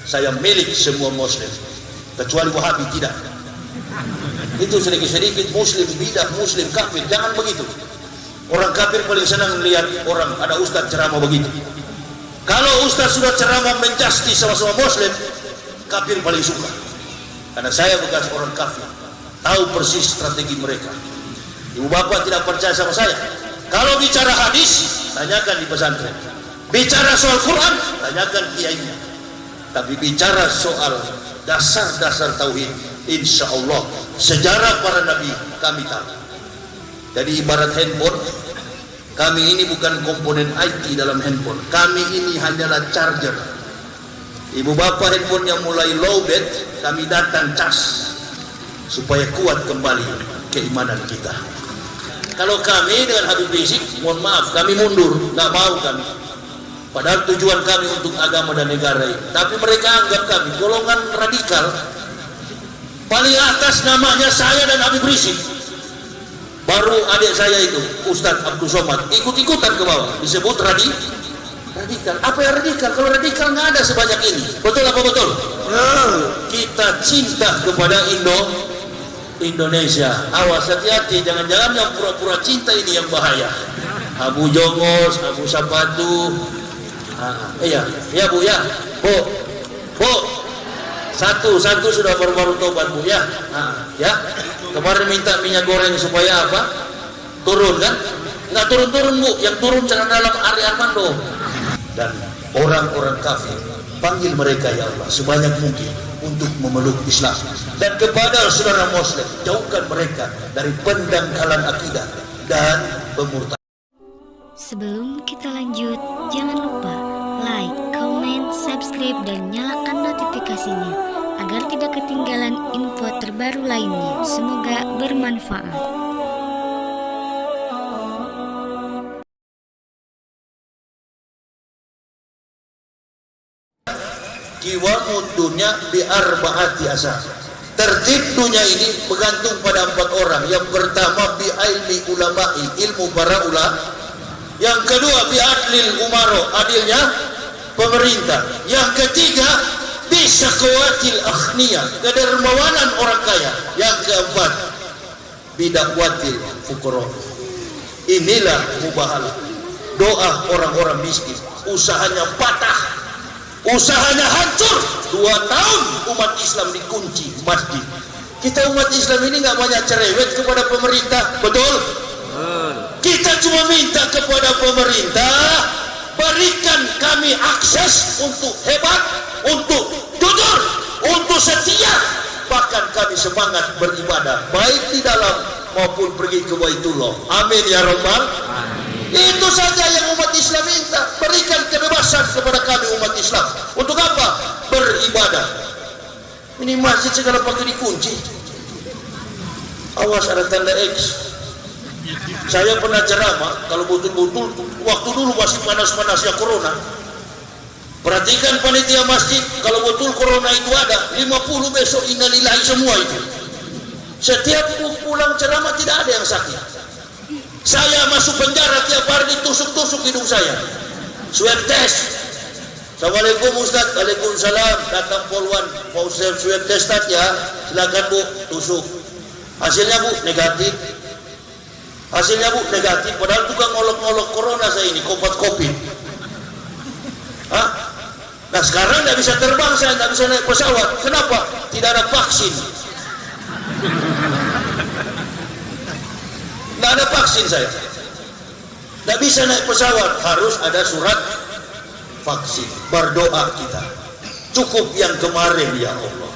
saya milik semua muslim, kecuali Wahabi tidak. Itu sedikit-sedikit muslim bidah, muslim kafir, jangan begitu. Orang kafir paling senang melihat orang ada ustaz ceramah begitu. Kalau ustaz sudah ceramah menjasti sama-sama muslim, kafir paling suka. Karena saya bekas orang kafir, tahu persis strategi mereka. Ibu bapak tidak percaya sama saya, kalau bicara hadis tanyakan di pesantren, bicara soal Quran tanyakan kiainya. Tapi bicara soal dasar-dasar tauhid, insya Allah sejarah para nabi kami tahu. Jadi ibarat handphone, kami ini bukan komponen IT dalam handphone, kami ini hanyalah charger. Ibu bapak handphone yang mulai low bed, kami datang cas supaya kuat kembali keimanan kita. Kalau kami dengan Habib Rizik, mohon maaf, kami mundur, nggak mau kami. Padahal tujuan kami untuk agama dan negara ini. Tapi mereka anggap kami golongan radikal. Paling atas namanya saya dan Habib Rizik. Baru adik saya itu, Ustadz Abdul Somad, ikut-ikutan ke bawah, disebut radikal. Apa yang radikal? Kalau radikal nggak ada sebanyak ini. Betul apa betul? Kita cinta kepada Indonesia. Awas, hati-hati, jangan-jangan yang pura-pura cinta ini yang bahaya. Abu Jongos, Abu Sapatu. Iya Bu ya, Bu. Satu sudah baru-baru tobat Bu ya. Ya. Kemarin minta minyak goreng supaya apa? Turun kan? Nggak turun-turun Bu, yang turun jangan dalam Ari Armando. Dan orang-orang kafir, panggil mereka ya Allah sebanyak mungkin untuk memeluk Islam. Dan kepada saudara muslim, jauhkan mereka dari pendangkalan akidah dan pemurtadan. Sebelum kita lanjut, jangan lupa like, comment, subscribe, dan nyalakan notifikasinya agar tidak ketinggalan info terbaru lainnya. Semoga bermanfaat. Qiwamu dunya bi arba'ati asar. Tertib dunia ini bergantung pada 4 orang. Yang pertama bi ilmi ulama'i, ilmu para ulama. Yang kedua bi adlil umaro, adilnya pemerintah. Yang ketiga bi syaqwatil akhniya, kedermawanan orang kaya. Yang keempat bi dakwatil fuqara. Inilah mubahalah, doa orang-orang miskin. Usahanya patah, usahanya hancur. 2 tahun umat Islam dikunci masjid. Kita umat Islam ini nggak banyak cerewet kepada pemerintah, betul? Kita cuma minta kepada pemerintah, berikan kami akses untuk hebat, untuk jujur, untuk setia. Bahkan kami semangat beribadah, baik di dalam maupun pergi ke Baitullah. Amin ya Rabbal. Itu saja yang umat Islam minta. Berikan kebebasan kepada kami umat Islam. Untuk apa? Beribadah. Ini masjid segala pakai dikunci. Awas ada tanda X. Saya pernah ceramah, kalau betul-betul waktu dulu masih panas-panasnya corona. Perhatikan panitia masjid, kalau betul corona itu ada, 50 besok innalillahi semua itu. Setiap pulang ceramah tidak ada yang sakit. Saya masuk penjara tiap hari ditusuk-tusuk hidung saya. Swab test. Assalamualaikum Ustaz. Waalaikumsalam. Datang polwan, mau swab test ya. Silakan Bu, tusuk. Hasilnya Bu negatif. Hasilnya Bu negatif. Padahal tukang ngolok-ngolok corona saya ini, COVID. Nah sekarang nggak bisa terbang, saya nggak bisa naik pesawat. Kenapa? Tidak ada vaksin. Nggak ada vaksin saya. Nggak bisa naik pesawat, harus ada surat vaksin. Berdoa kita. Cukup yang kemarin ya Allah.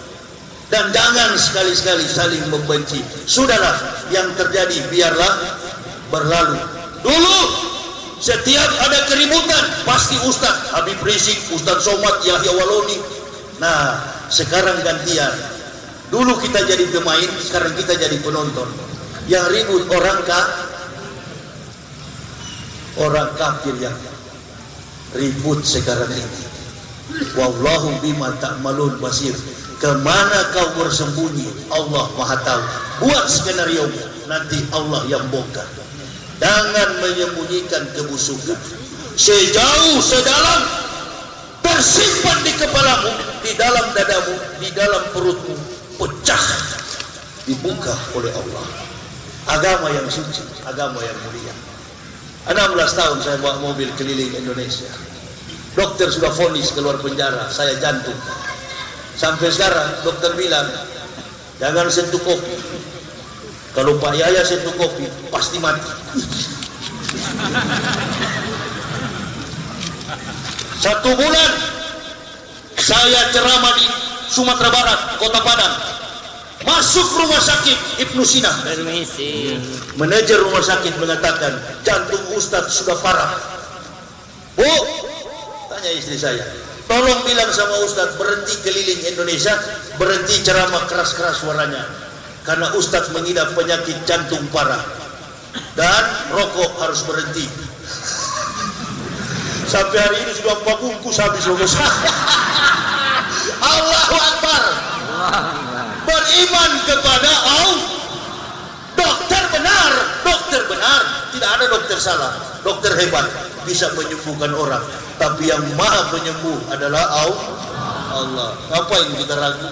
Dan jangan sekali-sekali saling membenci. Sudahlah, yang terjadi biarlah berlalu. Dulu setiap ada keributan pasti Ustadz Habib Rizik, Ustadz Somad, Yahya Waloni. Nah sekarang gantian. Dulu kita jadi pemain, sekarang kita jadi penonton. Yang ribut orang kafir yang ribut sekarang ini. Wallahu bima ta'malun basir. Kemana kau bersembunyi, Allah Maha tahu. Buat skenario nanti Allah yang bongkar. Jangan menyembunyikan kebusukan. Sejauh sedalam tersimpan di kepalamu, di dalam dalam perutmu pecah, dibuka oleh Allah. Agama yang suci, agama yang mulia. 16 tahun saya bawa mobil keliling Indonesia. Dokter sudah vonis keluar penjara, saya jantung. Sampai sekarang dokter bilang, jangan sentuh kopi. Kalau Pak Yaya sentuh kopi, pasti mati. 1 bulan saya ceramah di Sumatera Barat, Kota Padang. Masuk rumah sakit Ibnu Sina. Permisi. Manajer rumah sakit mengatakan jantung Ustadz sudah parah. Bu, tanya istri saya, tolong bilang sama Ustadz berhenti keliling Indonesia, berhenti ceramah keras-keras suaranya, karena Ustadz mengidap penyakit jantung parah dan rokok harus berhenti. Sampai hari ini sudah 4 bungkus habis rokok saya. Allahu Akbar. Beriman kepada Allah. Dokter benar, tidak ada dokter salah. Dokter hebat, bisa menyembuhkan orang, tapi yang maha penyembuh adalah Allah. Ngapain kita ragu?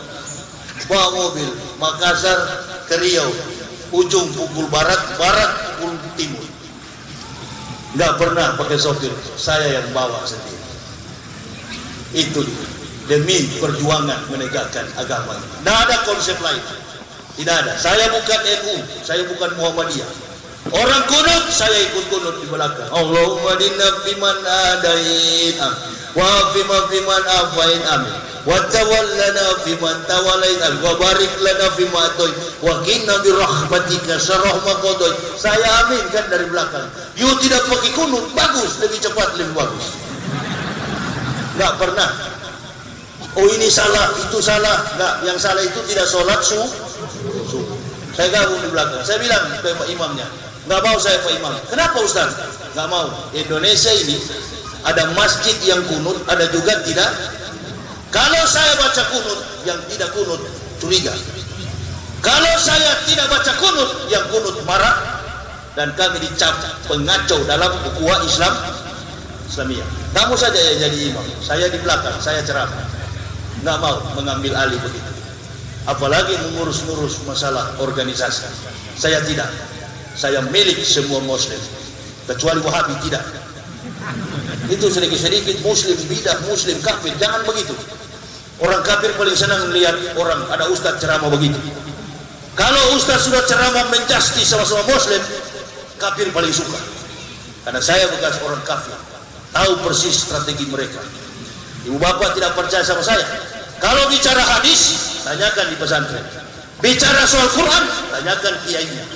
Bawa mobil Makassar ke Riau, ujung pukul barat, pukul timur. Nggak pernah pakai sopir, saya yang bawa sendiri. Itu demi perjuangan menegakkan agama. Tidak ada konsep lain, tidak ada. Saya bukan NU, saya bukan Muhammadiyah. Orang kunut, saya ikut kunut di belakang. Allahumma dinna fiman adain, wa fiman afain, amin. Wa tawallana fiman tawalain, wa barik lana fima atoin, wa qina bi rahmatika syarrah ma qadain. Saya aminkan dari belakang. You tidak pakai kunut, bagus, lebih cepat, lebih bagus. Enggak pernah. Oh ini salah, itu salah. Enggak, yang salah itu tidak sholat subuh. Saya gabung di belakang. Saya bilang ke Pak Imamnya, nggak mau saya Pak Imam. Kenapa Ustaz? Nggak mau. Indonesia ini ada masjid yang kunut, ada juga tidak. Kalau saya baca kunut, yang tidak kunut curiga. Kalau saya tidak baca kunut, yang kunut marah, dan kami dicap pengacau dalam ukhuwah Islamiyah. Kamu saja yang jadi imam, saya di belakang, saya ceramah. Nggak mau mengambil alih begitu. Apalagi mengurus-ngurus masalah organisasi. Saya tidak. Saya milik semua muslim, kecuali Wahabi tidak. Itu sedikit-sedikit muslim bidah, muslim kafir. Jangan begitu. Orang kafir paling senang melihat orang ada ustaz ceramah begitu. Kalau ustaz sudah ceramah menjasti sama-sama muslim, kafir paling suka. Karena saya bekas orang kafir, tahu persis strategi mereka. Ibu bapak tidak percaya sama saya. Kalau bicara hadis, tanyakan di pesantren. Bicara soal Quran, tanyakan kiainya.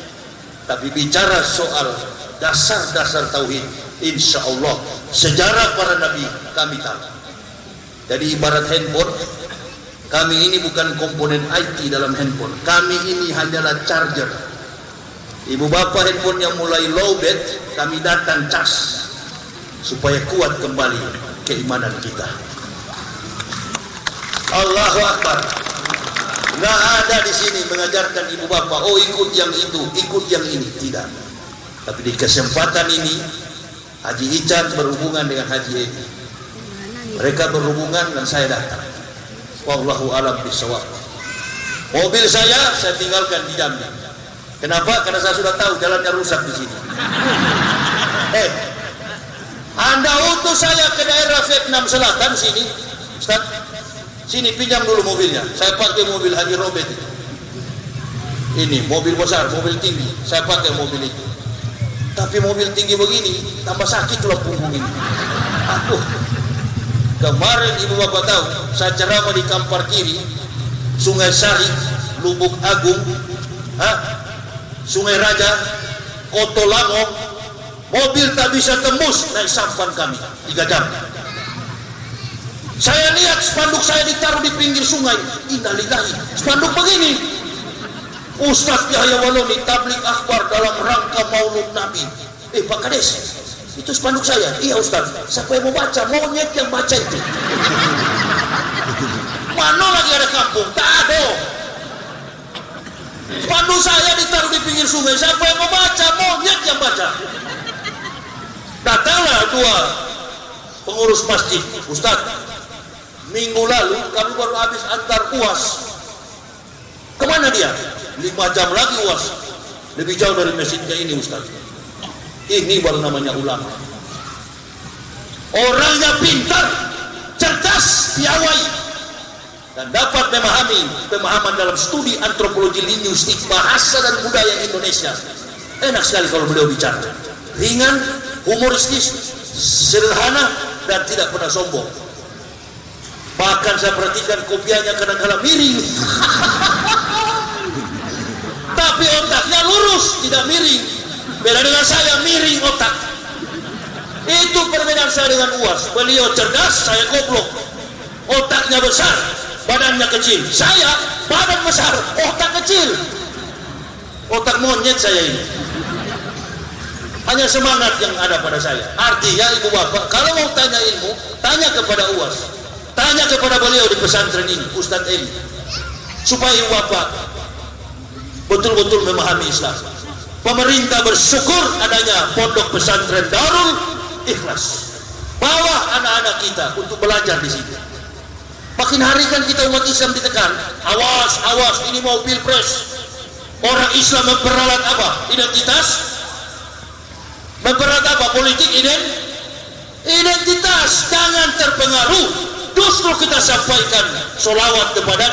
Tapi bicara soal dasar-dasar tauhid, insya Allah sejarah para nabi kami tahu. Jadi ibarat handphone, kami ini bukan komponen IT dalam handphone. Kami ini hanyalah charger. Ibu bapak handphone yang mulai lowbat, kami datang cas supaya kuat kembali keimanan kita. Allahu Akbar. Nggak ada di sini mengajarkan ibu bapak, oh ikut yang itu, ikut yang ini, tidak. Tapi di kesempatan ini, Haji Ican berhubungan dengan Haji Edi. Mereka berhubungan dan saya datang. Wallahu a'lam bishawab. Mobil saya tinggalkan di Jambi. Kenapa? Karena saya sudah tahu jalannya rusak di sini. Anda utus saya ke daerah Vietnam Selatan sini, Ustaz. Sini pinjam dulu mobilnya. Saya pakai mobil Haji Robert itu. Ini mobil besar, mobil tinggi. Saya pakai mobil itu. Tapi mobil tinggi begini, tambah sakit loh punggung ini. Aduh. Kemarin ibu bapak tahu, saya ceramah di Kampar Kiri, Sungai Sari, Lubuk Agung, Sungai Raja, Koto Langong. Mobil tak bisa tembus naik sampan kami 3 jam. Saya lihat spanduk saya ditaruh di pinggir sungai. Innalillahi. Spanduk begini. Ustaz Yahya Waloni tabligh akhbar dalam rangka Maulud Nabi. Pak Kades, itu spanduk saya. Iya Ustaz. Siapa yang mau baca? Monyet yang baca itu. Mana lagi ada kampung? Tak ada. Spanduk saya ditaruh di pinggir sungai. Siapa yang mau baca? Monyet yang baca. Datanglah 2 pengurus masjid. Ustaz, Minggu lalu kami baru habis antar UAS. Kemana dia? 5 jam lagi UAS. Lebih jauh dari masjidnya ini Ustaz. Ini baru namanya ulama. Orangnya pintar, cerdas, piawai, dan dapat memahami pemahaman dalam studi antropologi linguistik bahasa dan budaya Indonesia. Enak sekali kalau beliau bicara. Ringan, humoristis, sederhana, dan tidak pernah sombong. Bahkan saya perhatikan kopiahnya kadang-kadang miring. Tapi otaknya lurus, tidak miring. Beda dengan saya, miring otak. Itu perbedaan saya dengan UAS. Beliau cerdas, saya goblok. Otaknya besar, badannya kecil. Saya badan besar, otak kecil. Otak monyet saya ini. Hanya semangat yang ada pada saya. Artinya ibu bapak, kalau mau tanya ilmu, tanya kepada UAS, tanya kepada beliau di pesantren ini, Ustadz Eli, supaya ibu bapak betul-betul memahami Islam. Pemerintah bersyukur adanya pondok pesantren Darul Ikhlas. Bawa anak-anak kita untuk belajar di situ. Makin hari kan kita umat Islam ditekan. Awas, awas, ini mau pilpres. Orang Islam memperalat apa? Identitas. Memperalat apa? Politik identitas. Jangan terpengaruh. Justru kita sampaikan sholawat kepada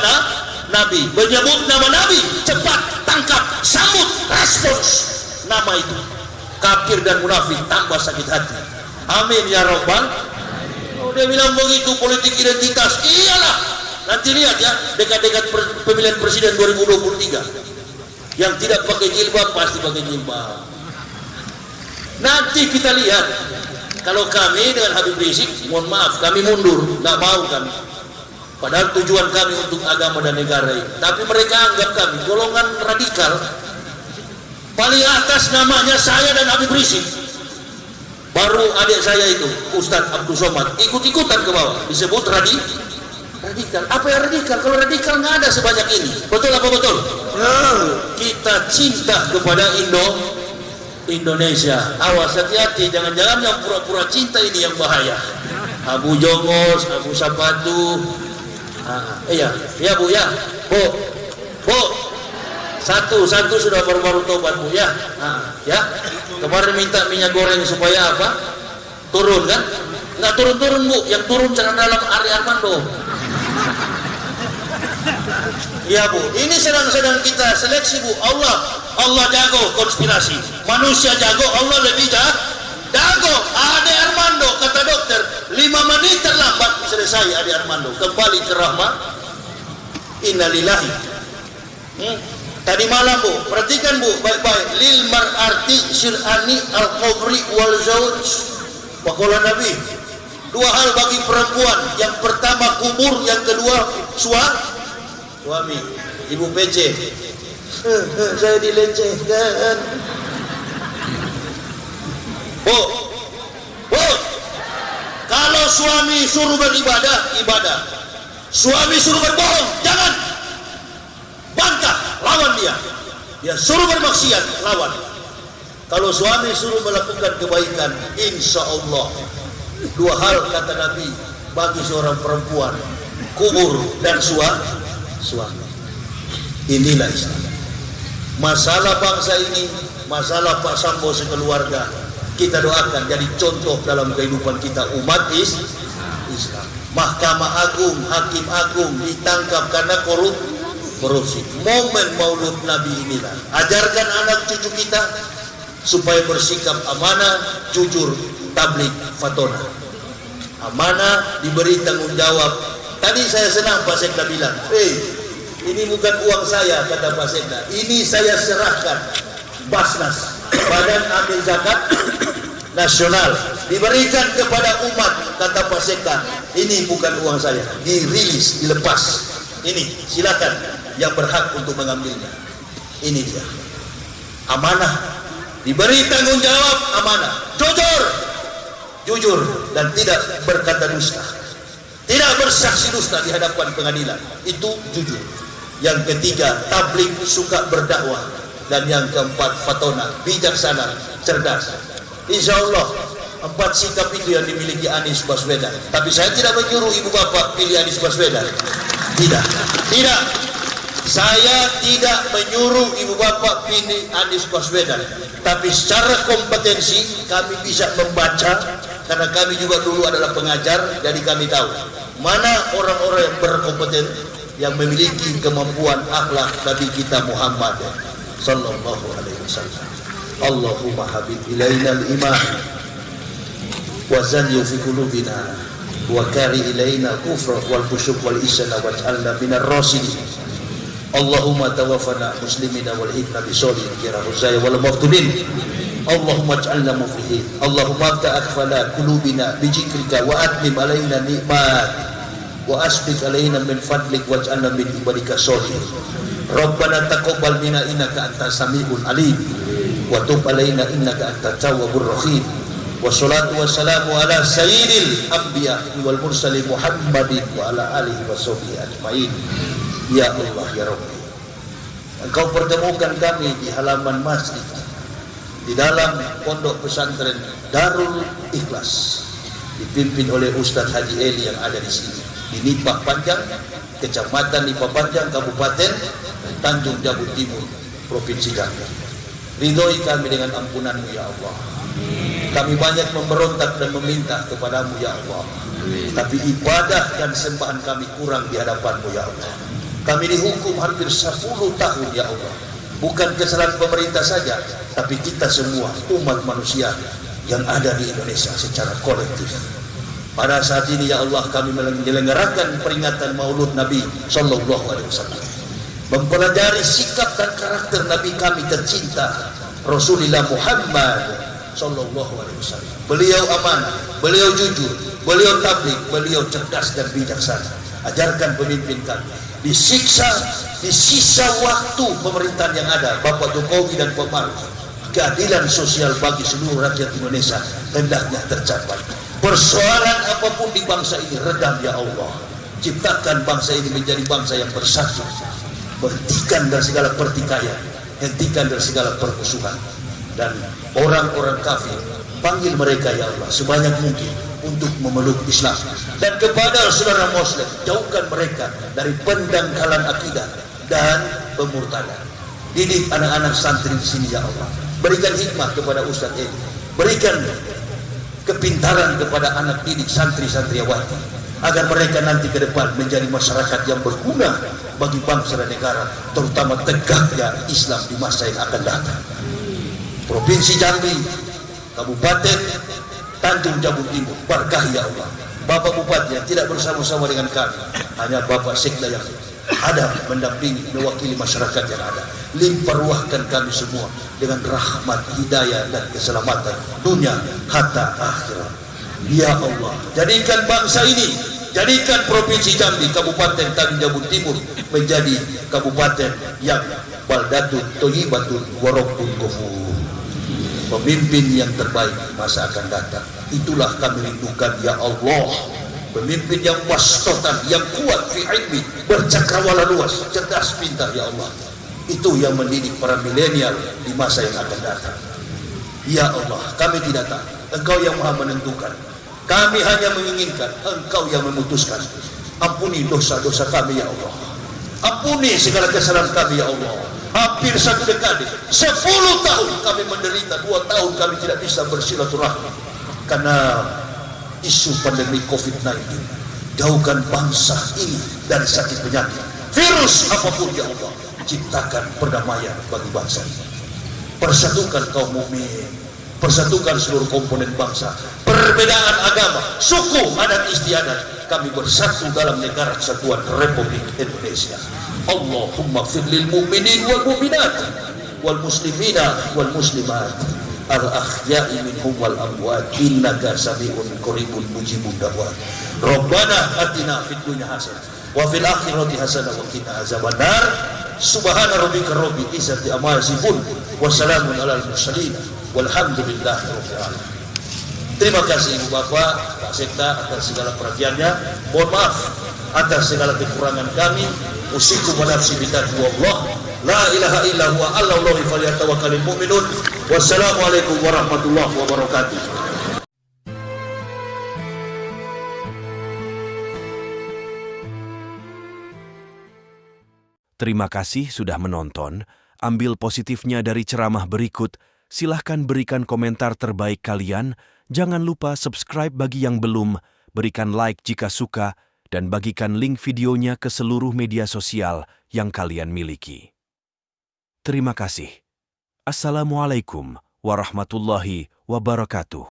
Nabi. Menyebut nama Nabi. Cepat, tangkap, sambut, respons nama itu. Kafir dan munafik tambah sakit hati. Amin ya Rabbal. Oh, dia bilang begitu, politik identitas. Iyalah. Nanti lihat ya, dekat-dekat pemilihan presiden 2023. Yang tidak pakai jilbab pasti pakai jilbab. Nanti kita lihat. Kalau kami dengan Habib Rizik, mohon maaf, kami mundur, nggak mau kami. Padahal tujuan kami untuk agama dan negara ini. Tapi mereka anggap kami golongan radikal. Paling atas namanya saya dan Habib Rizik. Baru adik saya itu, Ustadz Abdul Somad, ikut-ikutan ke bawah. Disebut radikal. Apa yang radikal? Kalau radikal nggak ada sebanyak ini. Betul apa betul? Kita cinta kepada Indonesia. Awas, hati-hati, jangan-jangan yang pura-pura cinta ini yang bahaya. Abu Jongos, Abu Sapatu. Iya Bu ya. Bu. Satu sudah baru-baru tobat Bu ya. Ya. Kemarin minta minyak goreng supaya apa? Turun kan? Nggak turun-turun Bu. Yang turun jangan dalam Ari Armando. Ya Bu, ini sedang kita seleksi Bu. Allah jago konspirasi. Manusia jago, Allah lebih jago. Ade Armando kata dokter 5 menit terlambat selesai Ade Armando kembali ke rahmat. Innalillahi. Tadi malam Bu, perhatikan Bu baik-baik. Lil mar'ati syir'ani al-qabri wal zawj. Waqala Nabi, 2 hal bagi perempuan. Yang pertama kubur, yang kedua suami. Ibu PC. Saya dilecehkan. Bu. Kalau suami suruh beribadah, ibadah. Suami suruh berbohong, jangan. Bantah, lawan dia. Dia suruh bermaksiat, lawan. Kalau suami suruh melakukan kebaikan, insya Allah 2 hal kata Nabi bagi seorang perempuan, kubur dan suami. Inilah Islam. Masalah bangsa ini, masalah Pak Sambo sekeluarga, kita doakan jadi contoh dalam kehidupan kita umat Islam. Mahkamah Agung, Hakim Agung ditangkap karena korupsi. Momen Maulud Nabi inilah. Ajarkan anak cucu kita supaya bersikap amanah, jujur, tabligh, fatona. Amanah, diberi tanggung jawab. Tadi saya senang Pak Sekda bilang, ini bukan uang saya, kata Pak Sekda. Ini saya serahkan Basnas, Badan Amil Zakat Nasional, diberikan kepada umat, kata Pak Sekda. Ini bukan uang saya, dirilis, dilepas. Ini silakan yang berhak untuk mengambilnya. Ini dia. Amanah, diberi tanggung jawab, amanah. Jujur dan tidak berkata dusta. Tidak bersaksi dusta di hadapan pengadilan. Itu jujur. Yang ketiga, tabligh, suka berdakwah. Dan yang keempat, fatona, bijaksana, cerdas. Insya Allah 4 sikap itu yang dimiliki Anies Baswedan. Tapi saya tidak menyuruh ibu bapak pilih Anies Baswedan. Tidak. Saya tidak menyuruh ibu bapak pilih Anies Baswedan. Tapi secara kompetensi kami bisa membaca, karena kami juga dulu adalah pengajar, jadi kami tahu mana orang-orang yang berkompeten, yang memiliki kemampuan akhlak Nabi kita Muhammad sallallahu alaihi wasallam. Allahumma habib ilaina al-iman wa zanyu fi qulubina wa kari ilaina al-kufra wal fusuq wal isyan waj'alna minar rasyidin. Allahumma tawaffana muslimina wal hikna bi salihin kirahuzaya wal maftudin. Allahumma ij'alna muflihin. Allahumma abta akfala qulubina bi zikrika wa atmim alaina nikmat wa asbiq alaina min fadlik waj'alna min ibadika salihin. Rabbana taqabbal minna innaka antas samiul alim wa tub alaina innaka antat tawwabur rahim. Wassalatu wassalamu ala sayyidil anbiya wal mursalin Muhammadin wa ala alihi washabbihi ajmain. Ya Allah ya Rabbi, Engkau pertemukan kami di halaman masjid, di dalam pondok pesantren Darul Ikhlas, dipimpin oleh Ustadz Haji Eli yang ada di sini, di Nipah Panjang, Kecamatan Nipah Panjang, Kabupaten Tanjung Jabung Timur, Provinsi Jambi. Ridhoi kami dengan ampunan-Mu ya Allah. Kami banyak memberontak dan meminta kepadamu ya Allah, tapi ibadah dan sembahan kami kurang di hadapan-Mu ya Allah. Kami dihukum hampir 10 tahun ya Allah. Bukan kesalahan pemerintah saja, tapi kita semua umat manusia yang ada di Indonesia secara kolektif. Pada saat ini ya Allah, kami menyelenggarakan peringatan Maulud Nabi sallallahu alaihi wasallam, mempelajari sikap dan karakter Nabi kami tercinta Rasulullah Muhammad sallallahu alaihi wasallam. Beliau amanah, beliau jujur, beliau tabligh, beliau cerdas dan bijaksana. Ajarkan pemimpin kami. Di sisa waktu pemerintahan yang ada, Bapak Jokowi dan Pak Maruf, keadilan sosial bagi seluruh rakyat Indonesia hendaknya tercapai. Persoalan apapun di bangsa ini redam ya Allah. Ciptakan bangsa ini menjadi bangsa yang bersatu. Hentikan dari segala pertikaian, hentikan dari segala permusuhan. Dan orang-orang kafir, panggil mereka ya Allah sebanyak mungkin untuk memeluk Islam. Dan kepada saudara Muslim, jauhkan mereka dari pendangkalan akidah dan pemurtadan. Didik anak-anak santri di sini ya Allah. Berikan hikmah kepada Ustadz ini. Berikan kepintaran kepada anak didik santri-santriawati, agar mereka nanti ke depan menjadi masyarakat yang berguna bagi bangsa dan negara, terutama tegaknya Islam di masa yang akan datang. Provinsi Jambi, Kabupaten Tanjung Jabung Timur, berkahi ya Allah. Bapak Bupati yang tidak bersama-sama dengan kami, hanya Bapak Sekda yang ada mendampingi, mewakili masyarakat yang ada. Limpah ruahkan kami semua dengan rahmat, hidayah dan keselamatan dunia hatta akhirat. Ya Allah, jadikan bangsa ini, jadikan Provinsi Jambi, Kabupaten Tanjung Jabung Timur menjadi kabupaten yang baldatun thayyibatun wa rabbun ghafur. Pemimpin yang terbaik masa akan datang. Itulah kami rindukan ya Allah. Pemimpin yang wastotan, yang kuat fi ilmi, bercakrawala luas, cerdas, pintar ya Allah. Itu yang mendidik para milenial di masa yang akan datang. Ya Allah, kami tidak tahu, Engkau yang maha menentukan. Kami hanya menginginkan, Engkau yang memutuskan. Ampuni dosa-dosa kami ya Allah. Ampuni segala kesalahan kami ya Allah. Hampir 1 dekade, 10 tahun kami menderita, 2 tahun kami tidak bisa bersilaturahmi karena isu pandemi COVID-19. Jauhkan bangsa ini dari sakit penyakit, virus apapun ya Allah. Ciptakan perdamaian bagi bangsa ini. Persatukan kaum mukmin, persatukan seluruh komponen bangsa. Perbedaan agama, suku, adat istiadat, kami bersatu dalam negara kesatuan Republik Indonesia. Allahumma fir lil mu'minin wal mu'minat wal muslimina wal muslimat al ahya'i minhum wal amwat innaka sami'un qaribun mujibud da'wat. Rabbana atina fid dunya hasanah wa fil akhirati hasanah wa qina azabannar. Subhana rabbika rabbil izzati amma yasifun wa salamun alal mursalin walhamdulillahi rabbil alamin. Terima kasih Ibu Bapak, Pak Sekda atas segala perhatiannya. Mohon maaf atas segala kekurangan kami. Usikum wa nafsi bitaqwallah. La ilaha illa huwa Allahu falyatawakkalul mu'minun. Wassalamualaikum warahmatullahi wabarakatuh. Terima kasih sudah menonton. Ambil positifnya dari ceramah berikut. Silahkan berikan komentar terbaik kalian. Jangan lupa subscribe bagi yang belum, berikan like jika suka, dan bagikan link videonya ke seluruh media sosial yang kalian miliki. Terima kasih. Assalamualaikum warahmatullahi wabarakatuh.